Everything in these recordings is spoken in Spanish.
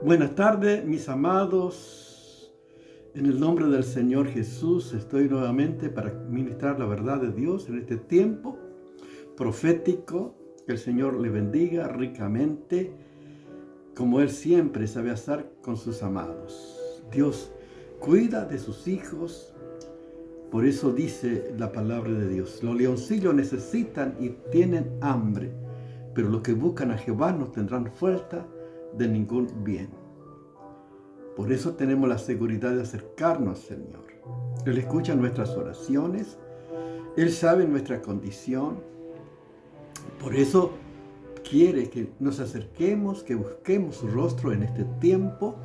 Buenas tardes, mis amados. En el nombre del Señor Jesús estoy nuevamente para ministrar la verdad de Dios en este tiempo profético. Que el Señor le bendiga ricamente, como Él siempre sabe hacer con sus amados. Dios cuida de sus hijos. Por eso dice la palabra de Dios: los leoncillos necesitan y tienen hambre, pero los que buscan a Jehová no tendrán falta de ningún bien. Por eso tenemos la seguridad de acercarnos al Señor. Él escucha nuestras oraciones, Él sabe nuestra condición. Por eso quiere que nos acerquemos, que busquemos su rostro en este tiempo,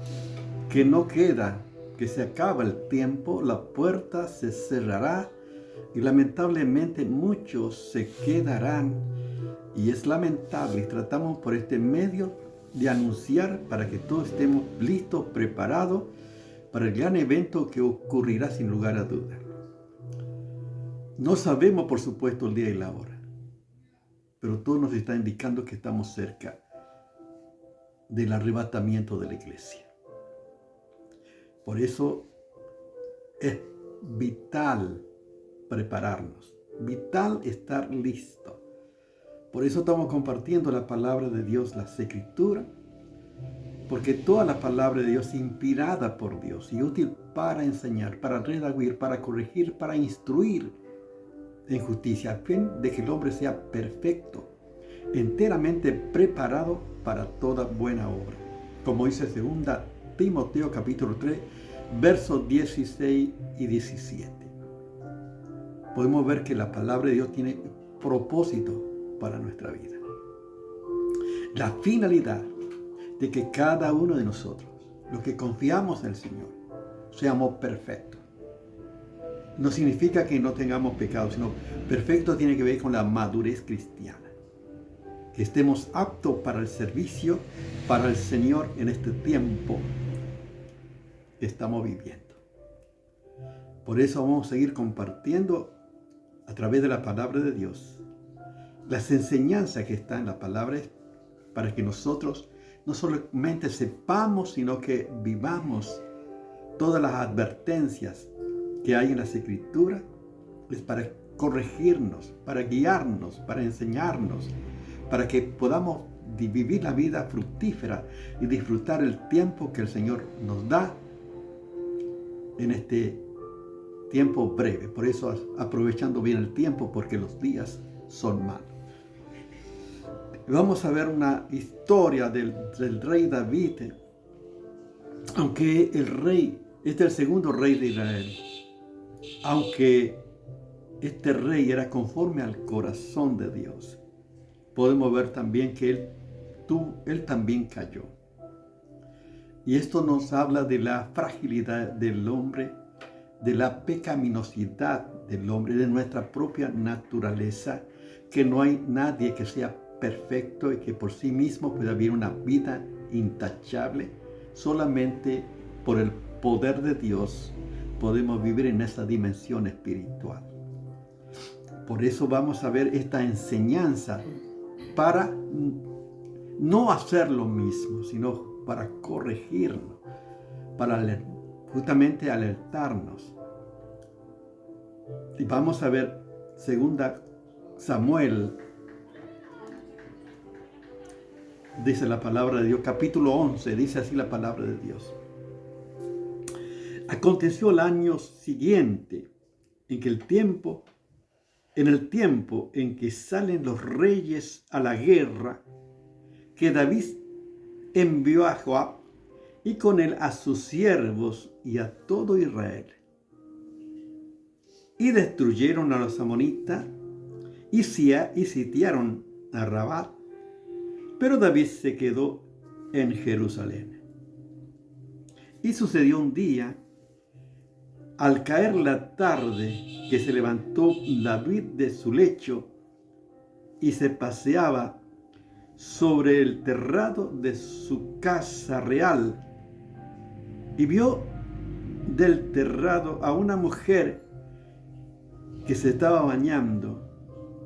que no queda, que se acaba el tiempo, la puerta se cerrará y lamentablemente muchos se quedarán. Y es lamentable, y tratamos por este medio de anunciar para que todos estemos listos, preparados para el gran evento que ocurrirá sin lugar a duda. No sabemos, por supuesto, el día y la hora, pero todo nos está indicando que estamos cerca del arrebatamiento de la iglesia. Por eso es vital prepararnos, vital estar listo. Por eso estamos compartiendo la palabra de Dios, las Escrituras, porque toda la palabra de Dios es inspirada por Dios y útil para enseñar, para redarguir, para corregir, para instruir en justicia, a fin de que el hombre sea perfecto, enteramente preparado para toda buena obra. Como dice 2 Timoteo capítulo 3, versos 16 y 17. Podemos ver que la palabra de Dios tiene propósito para nuestra vida. La finalidad de que cada uno de nosotros, los que confiamos en el Señor, seamos perfectos. No significa que no tengamos pecado, sino perfecto tiene que ver con la madurez cristiana. Que estemos aptos para el servicio, para el Señor en este tiempo que estamos viviendo. Por eso vamos a seguir compartiendo a través de la palabra de Dios las enseñanzas que están en la palabra, para que nosotros no solamente sepamos, sino que vivamos todas las advertencias que hay en las Escrituras. Es para corregirnos, para guiarnos, para enseñarnos, para que podamos vivir la vida fructífera y disfrutar el tiempo que el Señor nos da en este tiempo breve. Por eso aprovechando bien el tiempo, porque los días son malos. Vamos a ver una historia del rey David. Aunque el rey, este es el segundo rey de Israel, aunque este rey era conforme al corazón de Dios, podemos ver también que él también cayó. Y esto nos habla de la fragilidad del hombre, de la pecaminosidad del hombre, de nuestra propia naturaleza, que no hay nadie que sea perfecto y que por sí mismo pueda vivir una vida intachable. Solamente por el poder de Dios podemos vivir en esa dimensión espiritual. Por eso vamos a ver esta enseñanza para no hacer lo mismo, sino para corregirnos, para justamente alertarnos. Y vamos a ver 2 Samuel, dice la palabra de Dios, capítulo 11, dice así la palabra de Dios. Aconteció el año siguiente, en el tiempo en que salen los reyes a la guerra, que David envió a Joab y con él a sus siervos y a todo Israel. Y destruyeron a los amonitas y sitiaron a Rabá. Pero David se quedó en Jerusalén. Y sucedió un día, al caer la tarde, que se levantó David de su lecho y se paseaba sobre el terrado de su casa real, y vio del terrado a una mujer que se estaba bañando,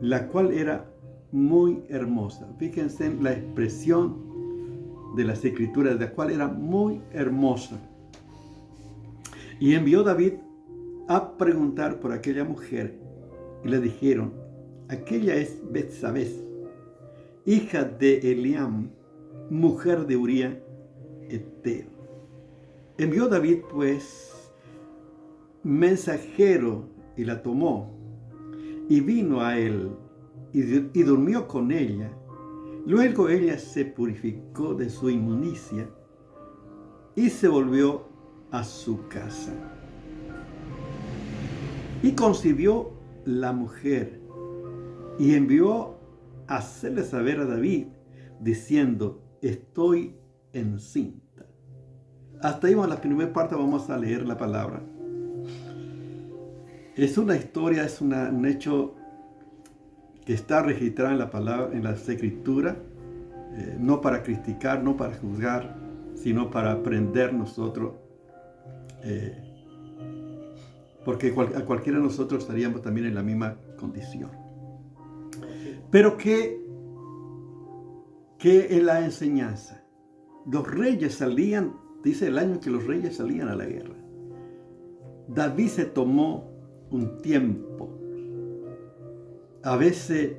la cual era muy hermosa. Fíjense en la expresión de las Escrituras, la cual era muy hermosa. Y envió David a preguntar por aquella mujer, y le dijeron: aquella es Betsabé, hija de Eliam, mujer de Uría Eteo. Envió David pues mensajero y la tomó, y vino a él y durmió con ella. Luego ella se purificó de su inmundicia y se volvió a su casa. Y concibió la mujer y envió a hacerle saber a David, diciendo: estoy encinta. Hasta ahí, en la primera parte, vamos a leer la palabra. Es una historia, es un hecho que está registrado en la palabra, en las Escrituras, no para criticar, no para juzgar, sino para aprender nosotros, porque a cualquiera de nosotros estaríamos también en la misma condición. Pero ¿qué es la enseñanza? Los reyes salían, dice el año que los reyes salían a la guerra. David se tomó un tiempo. A veces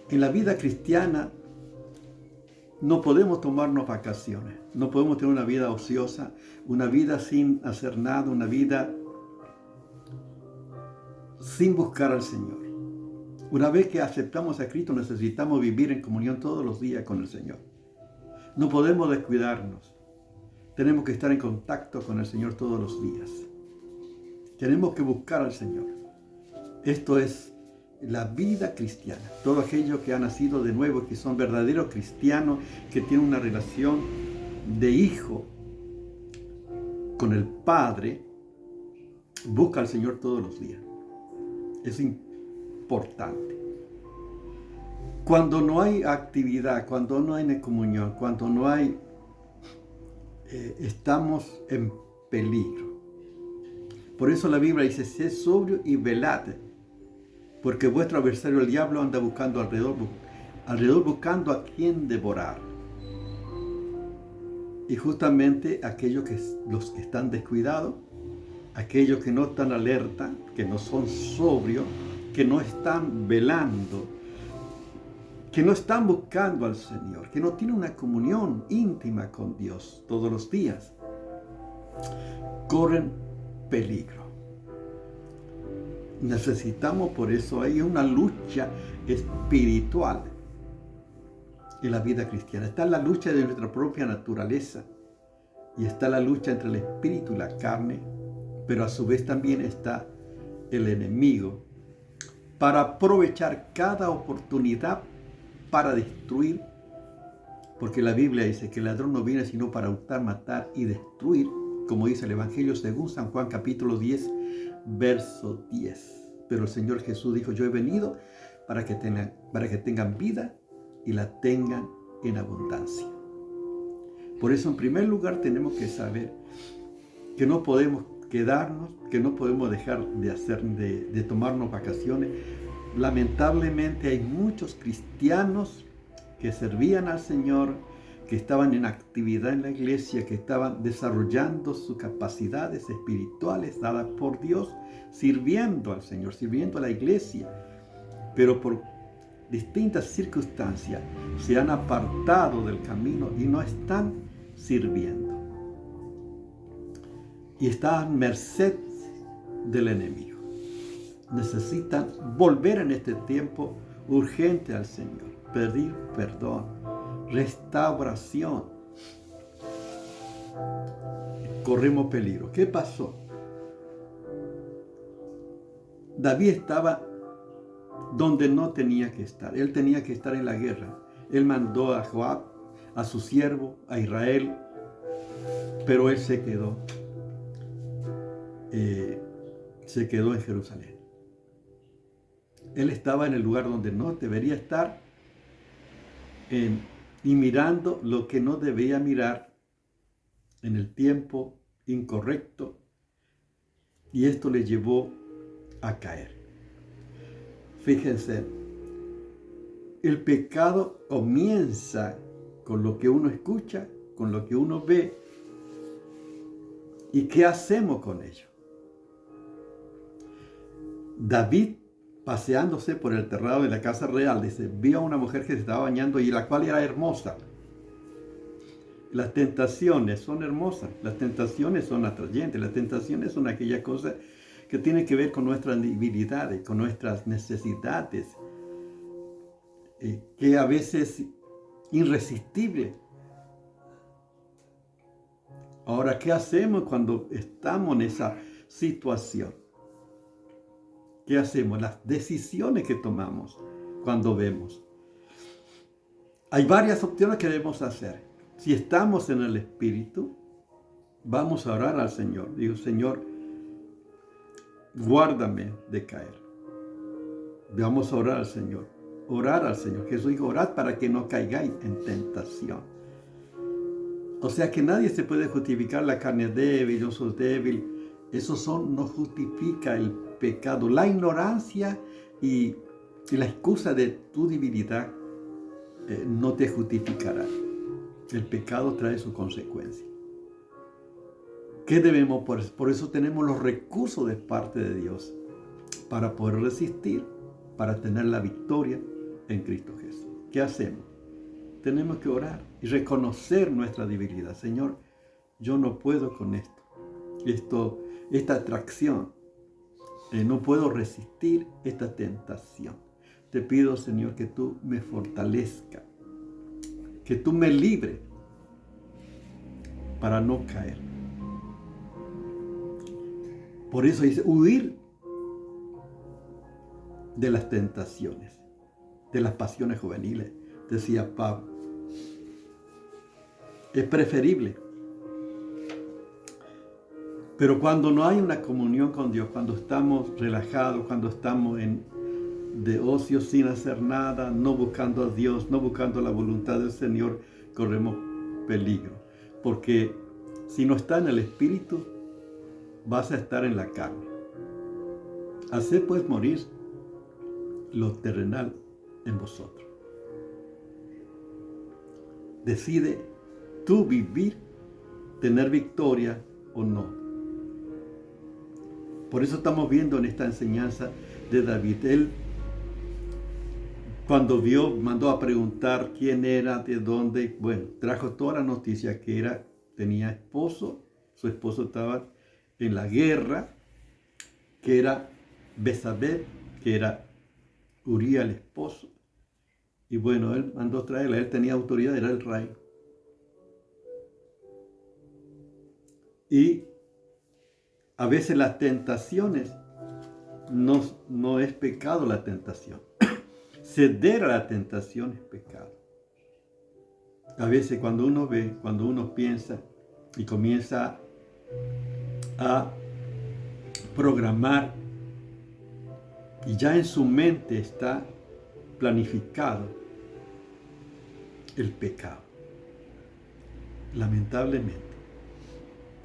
en la vida cristiana no podemos tomarnos vacaciones, no podemos tener una vida ociosa, una vida sin hacer nada, una vida sin buscar al Señor. Una vez que aceptamos a Cristo, necesitamos vivir en comunión todos los días con el Señor. No podemos descuidarnos. Tenemos que estar en contacto con el Señor todos los días. Tenemos que buscar al Señor. Esto es la vida cristiana. Todos aquellos que han nacido de nuevo, que son verdaderos cristianos, que tienen una relación de hijo con el Padre, busca al Señor todos los días. Es importante. Cuando no hay actividad, cuando no hay comunión, cuando no hay, estamos en peligro. Por eso la Biblia dice: sed sobrio y velad, porque vuestro adversario el diablo anda buscando alrededor buscando a quien devorar. Y justamente los que están descuidados, aquellos que no están alerta, que no son sobrios, que no están velando, que no están buscando al Señor, que no tienen una comunión íntima con Dios todos los días, corren peligro. Necesitamos, por eso hay una lucha espiritual en la vida cristiana. Está la lucha de nuestra propia naturaleza y está la lucha entre el espíritu y la carne, pero a su vez también está el enemigo para aprovechar cada oportunidad para destruir, porque la Biblia dice que el ladrón no viene sino para hurtar, matar y destruir, como dice el Evangelio según San Juan capítulo 10, verso 10. Pero el Señor Jesús dijo: yo he venido para que tengan vida y la tengan en abundancia. Por eso, en primer lugar, tenemos que saber que no podemos quedarnos, que no podemos dejar de tomarnos vacaciones. Lamentablemente hay muchos cristianos que servían al Señor, que estaban en actividad en la iglesia, que estaban desarrollando sus capacidades espirituales dadas por Dios, sirviendo al Señor, sirviendo a la iglesia, pero por distintas circunstancias se han apartado del camino y no están sirviendo. Y están a merced del enemigo. Necesitan volver en este tiempo urgente al Señor, pedir perdón, restauración. Corremos peligro. ¿Qué pasó? David estaba donde no tenía que estar. Él tenía que estar en la guerra. Él mandó a Joab, a su siervo, a Israel, pero él se quedó en Jerusalén. Él estaba en el lugar donde no debería estar y mirando lo que no debía mirar en el tiempo incorrecto, y esto le llevó a caer. Fíjense, el pecado comienza con lo que uno escucha, con lo que uno ve. ¿Y qué hacemos con ello? David, paseándose por el terrado de la casa real, dice, vio a una mujer que se estaba bañando y la cual era hermosa. Las tentaciones son hermosas, las tentaciones son atrayentes, las tentaciones son aquellas cosas que tienen que ver con nuestras debilidades, con nuestras necesidades, que a veces es irresistible. Ahora, ¿qué hacemos cuando estamos en esa situación? ¿Qué hacemos? Las decisiones que tomamos cuando vemos. Hay varias opciones que debemos hacer. Si estamos en el Espíritu, vamos a orar al Señor. Digo, Señor, guárdame de caer. Vamos a orar al Señor. Orar al Señor. Jesús dijo, orad para que no caigáis en tentación. O sea que nadie se puede justificar la carne débil, yo soy débil. Eso no justifica el pecado. La ignorancia y la excusa de tu debilidad no te justificará. El pecado trae su consecuencia. ¿Qué debemos? Por eso tenemos los recursos de parte de Dios para poder resistir, para tener la victoria en Cristo Jesús. ¿Qué hacemos? Tenemos que orar y reconocer nuestra debilidad. Señor, yo no puedo con esta atracción. No puedo resistir esta tentación. Te pido, Señor, que tú me fortalezcas, que tú me libres para no caer. Por eso dice, huir de las tentaciones, de las pasiones juveniles, decía Pablo. Es preferible. Pero cuando no hay una comunión con Dios, cuando estamos relajados, cuando estamos de ocio sin hacer nada, no buscando a Dios, no buscando la voluntad del Señor, corremos peligro. Porque si no está en el Espíritu, vas a estar en la carne. Haced pues morir lo terrenal en vosotros. Decide tú vivir, tener victoria o no. Por eso estamos viendo en esta enseñanza de David. Él, cuando vio, mandó a preguntar quién era, de dónde. Bueno, trajo toda la noticia que tenía esposo. Su esposo estaba en la guerra, que era Besabel, que era Uría el esposo. Y bueno, él mandó a traerla. Él tenía autoridad, era el rey. Y a veces las tentaciones no es pecado la tentación. Ceder a la tentación es pecado. A veces cuando uno ve, cuando uno piensa y comienza a programar y ya en su mente está planificado el pecado. Lamentablemente,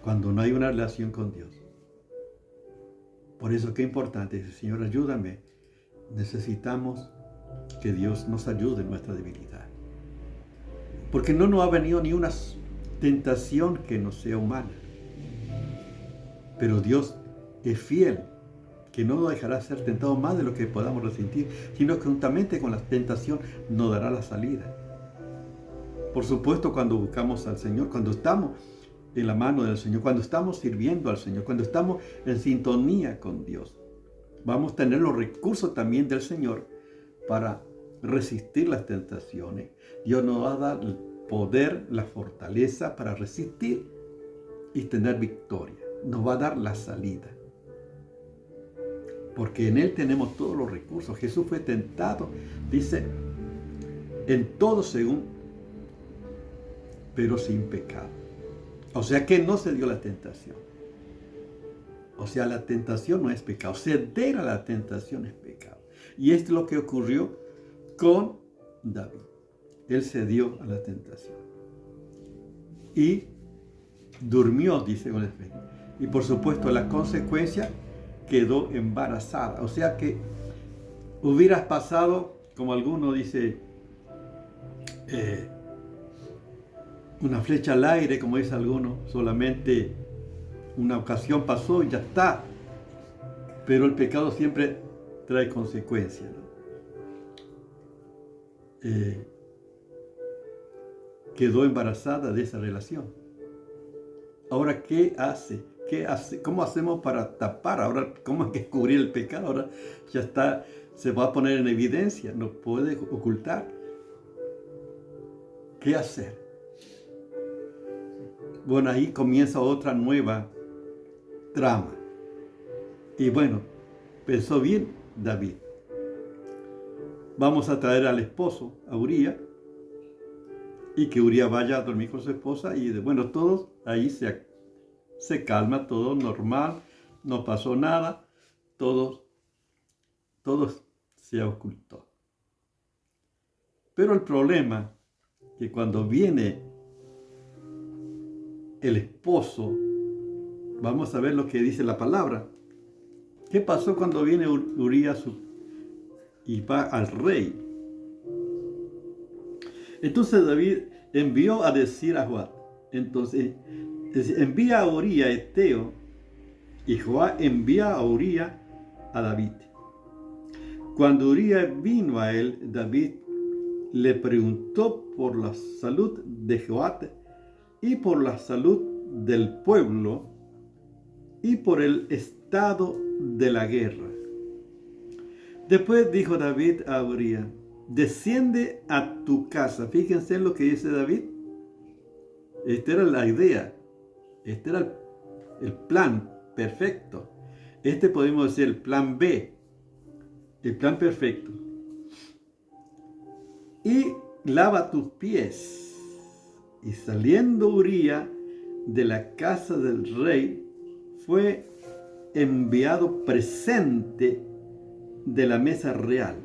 cuando no hay una relación con Dios. Por eso qué importante, dice, Señor, ayúdame. Necesitamos que Dios nos ayude en nuestra debilidad. Porque no nos ha venido ni una tentación que no sea humana. Pero Dios es fiel, que no nos dejará ser tentados más de lo que podamos resistir, sino que juntamente con la tentación nos dará la salida. Por supuesto, cuando buscamos al Señor, cuando estamos en la mano del Señor, cuando estamos sirviendo al Señor, cuando estamos en sintonía con Dios, vamos a tener los recursos también del Señor para resistir las tentaciones. Dios nos va a dar el poder, la fortaleza para resistir y tener victoria. Nos va a dar la salida. Porque en Él tenemos todos los recursos. Jesús fue tentado, dice, en todo según, pero sin pecado. O sea que no se dio la tentación. O sea, la tentación no es pecado. Ceder a la tentación es pecado. Y esto es lo que ocurrió con David. Él cedió a la tentación. Y durmió, dice con el Espíritu. Y por supuesto, la consecuencia, quedó embarazada. O sea que hubieras pasado, como alguno dice, una flecha al aire, como dice alguno, solamente una ocasión pasó y ya está. Pero el pecado siempre trae consecuencias, ¿no? Quedó embarazada de esa relación. Ahora, ¿qué hace? ¿Cómo hacemos para tapar? Ahora, ¿cómo hay que cubrir el pecado? Ahora ya está, se va a poner en evidencia, no puede ocultar. ¿Qué hacer? Bueno, ahí comienza otra nueva trama. Y bueno, pensó bien David. Vamos a traer al esposo, a Uría, y que Uría vaya a dormir con su esposa, y bueno, todos ahí se calma, todo normal, no pasó nada, todo se ocultó. Pero el problema es que cuando viene el esposo, vamos a ver lo que dice la palabra. ¿Qué pasó cuando viene Urías y va al rey? Entonces David envió a decir a Joab, entonces envía a Uría a Eteo, y Joab envía a Uría a David. Cuando Uría vino a él, David le preguntó por la salud de Joab y por la salud del pueblo y por el estado de la guerra. Después dijo David a Uría, desciende a tu casa. Fíjense en lo que dice David. Esta era la idea. Este era el plan perfecto. Este podemos decir el plan B. El plan perfecto. Y lava tus pies. Y saliendo Uría de la casa del rey, fue enviado presente de la mesa real.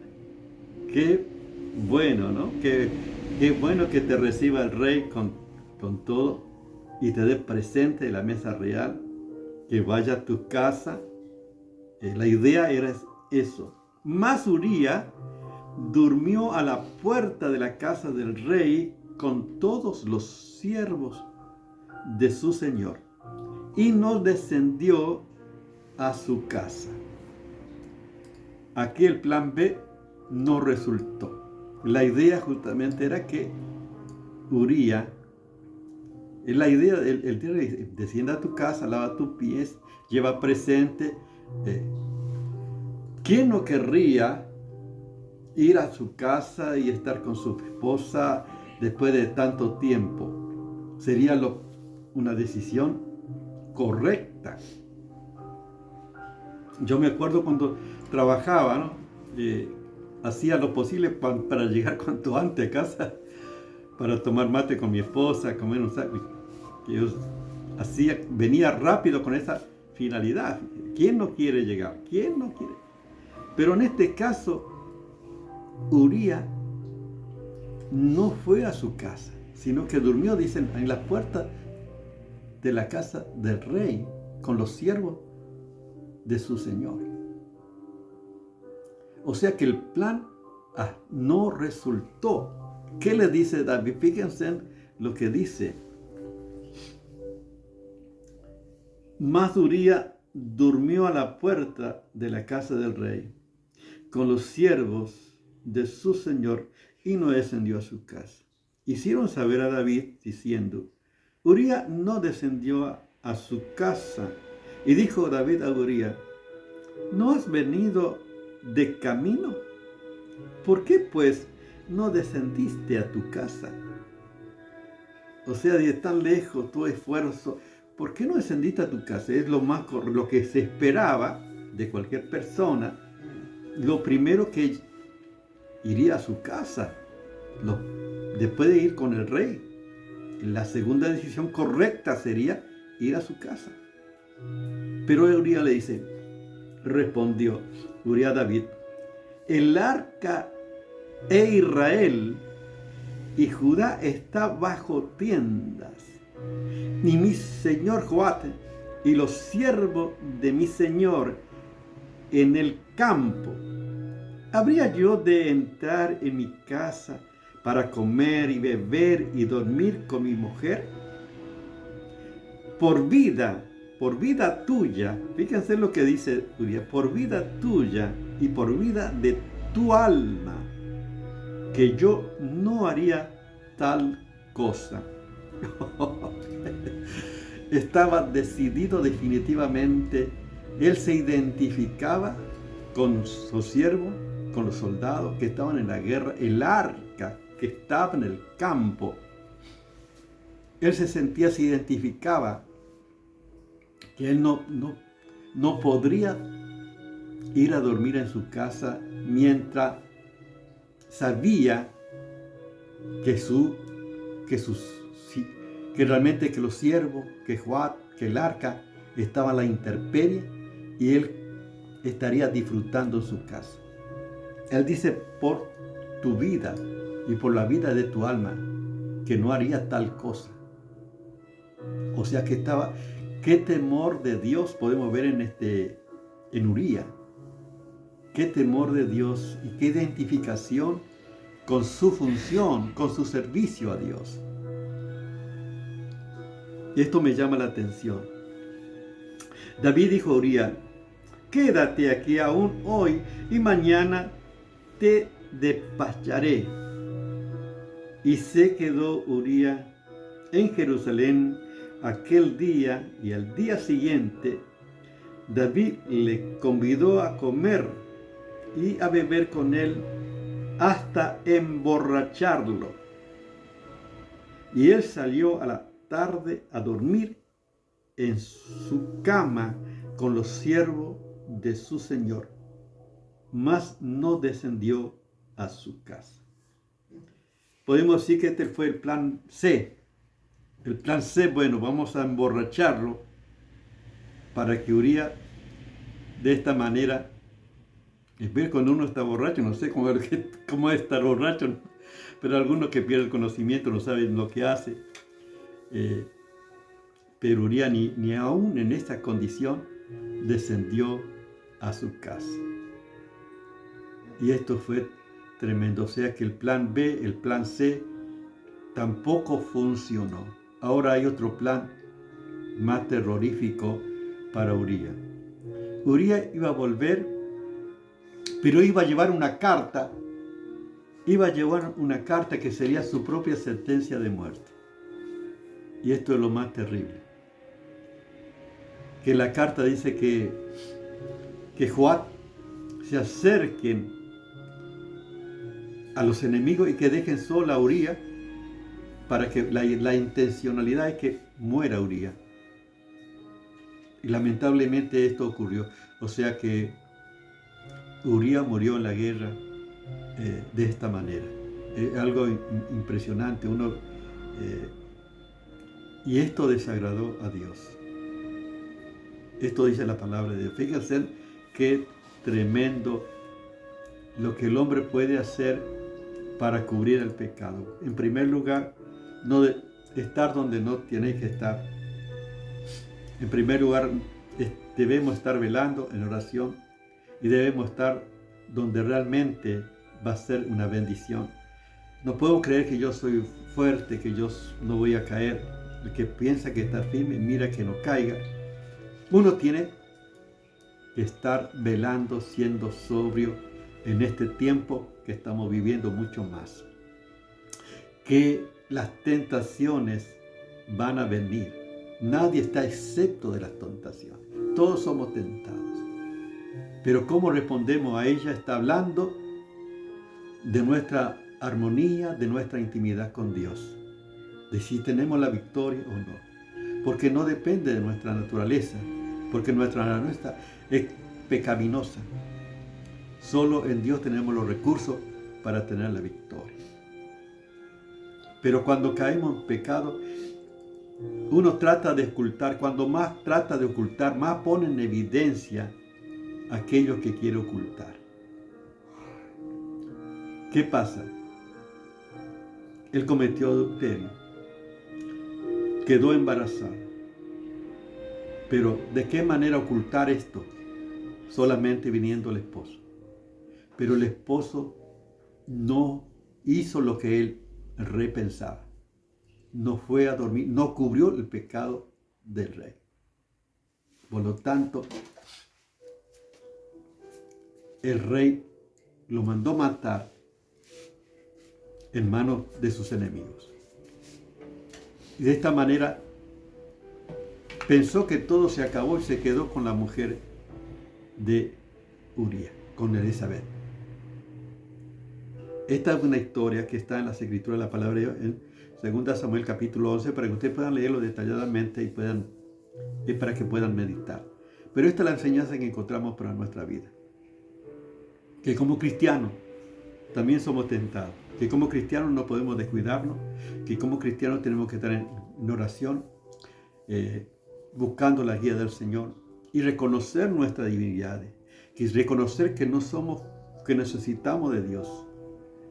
Qué bueno, ¿no? Qué bueno que te reciba el rey con todo y te dé presente de la mesa real, que vaya a tu casa. La idea era eso. Mas Uría durmió a la puerta de la casa del rey con todos los siervos de su señor y no descendió a su casa. Aquí el plan B no resultó. La idea justamente era que Uría, la idea, el dice, descienda a tu casa, lava tus pies, lleva presente. ¿Quién no querría ir a su casa y estar con su esposa después de tanto tiempo? Sería una decisión correcta. Yo me acuerdo cuando trabajaba, ¿no? Hacía lo posible para llegar cuanto antes a casa, para tomar mate con mi esposa, comer un sándwich. Yo venía rápido con esa finalidad. ¿Quién no quiere llegar? ¿Quién no quiere? Pero en este caso, Uría no fue a su casa, sino que durmió, dicen, en la puerta de la casa del rey, con los siervos de su señor. O sea que el plan no resultó. ¿Qué le dice David? Fíjense en lo que dice. Mas Uría durmió a la puerta de la casa del rey, con los siervos de su señor, y no descendió a su casa. Hicieron saber a David, diciendo, Uría no descendió a su casa. Y dijo David a Uría, ¿no has venido de camino? ¿Por qué pues no descendiste a tu casa? O sea, de tan lejos tu esfuerzo, ¿por qué no descendiste a tu casa? Es lo que se esperaba de cualquier persona. Lo primero que iría a su casa, después de ir con el rey. La segunda decisión correcta sería ir a su casa. Pero Uría le dice, respondió Uría a David, el arca e Israel y Judá está bajo tiendas, ni mi señor Joab y los siervos de mi señor en el campo. ¿Habría yo de entrar en mi casa para comer y beber y dormir con mi mujer? Por vida tuya, fíjense lo que dice Urías, por vida tuya y por vida de tu alma, que yo no haría tal cosa. Estaba decidido definitivamente. Él se identificaba con su siervo, con los soldados que estaban en la guerra, el arca que estaba en el campo. Él se identificaba que él no podría ir a dormir en su casa mientras sabía que realmente que los siervos, que Joab, que el arca estaba a la intemperie y él estaría disfrutando en su casa. Él dice, por tu vida y por la vida de tu alma, que no haría tal cosa. O sea que qué temor de Dios podemos ver en Urías. Qué temor de Dios y qué identificación con su función, con su servicio a Dios. Esto me llama la atención. David dijo a Urías, quédate aquí aún hoy y mañana te despacharé. Y se quedó Urías en Jerusalén aquel día, y al día siguiente David le convidó a comer y a beber con él hasta emborracharlo. Y él salió a la tarde a dormir en su cama con los siervos de su señor, mas no descendió a su casa. Podemos decir que este fue el plan C. El plan C, bueno, vamos a emborracharlo para que Urías de esta manera, ver cuando uno está borracho, no sé cómo es estar borracho, pero algunos que pierden el conocimiento no saben lo que hace. Pero Urías ni aún en esta condición descendió a su casa. Y esto fue tremendo. O sea que el plan B, el plan C, tampoco funcionó. Ahora hay otro plan más terrorífico para Urías. Urías iba a volver, pero iba a llevar una carta. Iba a llevar una carta que sería su propia sentencia de muerte. Y esto es lo más terrible. Que la carta dice que Joab se acerquen a los enemigos y que dejen sola a Urías, para que la intencionalidad es que muera Urías. Y lamentablemente esto ocurrió. O sea que Urías murió en la guerra de esta manera. Algo impresionante. Y esto desagradó a Dios. Esto dice la palabra de Dios. Fíjense qué tremendo lo que el hombre puede hacer para cubrir el pecado. En primer lugar, no estar donde no tiene que estar. En primer lugar, debemos estar velando en oración y debemos estar donde realmente va a ser una bendición. No puedo creer que yo soy fuerte, que yo no voy a caer. El que piensa que está firme, mira que no caiga. Uno tiene que estar velando, siendo sobrio en este tiempo que estamos viviendo mucho más. Que las tentaciones van a venir. Nadie está excepto de las tentaciones. Todos somos tentados. Pero cómo respondemos a ella está hablando de nuestra armonía, de nuestra intimidad con Dios. De si tenemos la victoria o no. Porque no depende de nuestra naturaleza. Porque nuestra naturaleza es pecaminosa. Solo en Dios tenemos los recursos para tener la victoria. Pero cuando caemos en pecado, uno trata de ocultar. Cuando más trata de ocultar, más pone en evidencia aquello que quiere ocultar. ¿Qué pasa? Él cometió adulterio. Quedó embarazada. Pero ¿de qué manera ocultar esto? Solamente viniendo el esposo. Pero el esposo no hizo lo que el rey pensaba. No fue a dormir, no cubrió el pecado del rey. Por lo tanto, el rey lo mandó matar en manos de sus enemigos. Y de esta manera pensó que todo se acabó y se quedó con la mujer de Urías, con Elizabeth. Esta es una historia que está en las escrituras de la palabra de Dios, en 2 Samuel capítulo 11, para que ustedes puedan leerlo detalladamente y para que puedan meditar. Pero esta es la enseñanza que encontramos para nuestra vida. Que como cristianos también somos tentados. Que como cristianos no podemos descuidarnos. Que como cristianos tenemos que estar en oración, buscando la guía del Señor y reconocer nuestras divinidades. Que reconocer que no somos, que necesitamos de Dios.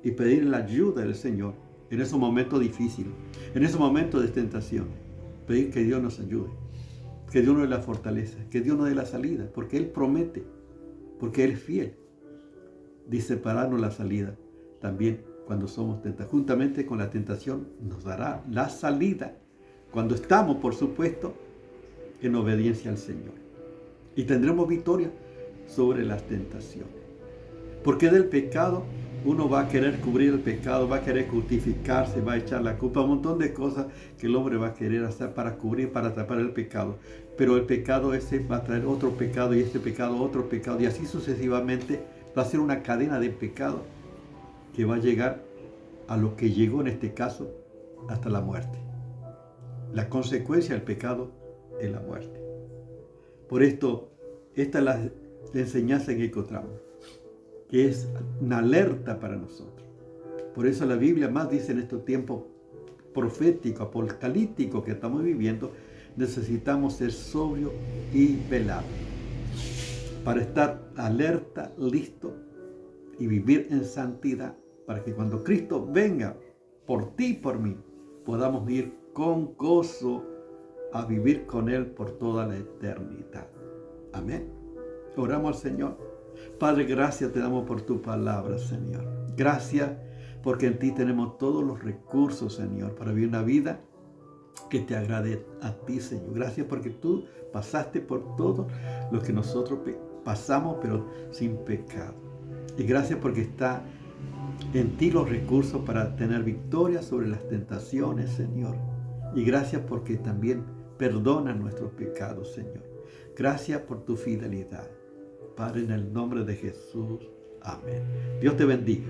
Y pedir la ayuda del Señor en esos momentos difíciles, en esos momentos de tentación. Pedir que Dios nos ayude, que Dios nos dé la fortaleza, que Dios nos dé la salida, porque Él promete, porque Él es fiel. Dice pararnos la salida también cuando somos tentados. Juntamente con la tentación nos dará la salida cuando estamos, por supuesto, en obediencia al Señor. Y tendremos victoria sobre las tentaciones. Porque del pecado uno va a querer cubrir el pecado, va a querer justificarse, va a echar la culpa, un montón de cosas que el hombre va a querer hacer para cubrir, para tapar el pecado. Pero el pecado ese va a traer otro pecado y este pecado otro pecado y así sucesivamente va a ser una cadena de pecado que va a llegar a lo que llegó en este caso hasta la muerte. La consecuencia del pecado es la muerte. Por esto, esta es la enseñanza que encontramos, que es una alerta para nosotros. Por eso la Biblia más dice en estos tiempos proféticos, apocalípticos que estamos viviendo, necesitamos ser sobrios y velados para estar alerta, listo y vivir en santidad, para que cuando Cristo venga por ti y por mí, podamos ir con gozo a vivir con Él por toda la eternidad. Amén. Oramos al Señor. Padre, gracias te damos por tu palabra, Señor. Gracias porque en ti tenemos todos los recursos, Señor, para vivir una vida que te agrade a ti, Señor. Gracias porque tú pasaste por todo lo que nosotros pasamos, pero sin pecado. Y gracias porque está en ti los recursos para tener victoria sobre las tentaciones, Señor. Y gracias porque también perdona nuestros pecados, Señor. Gracias por tu fidelidad. Padre, en el nombre de Jesús. Amén. Dios te bendiga.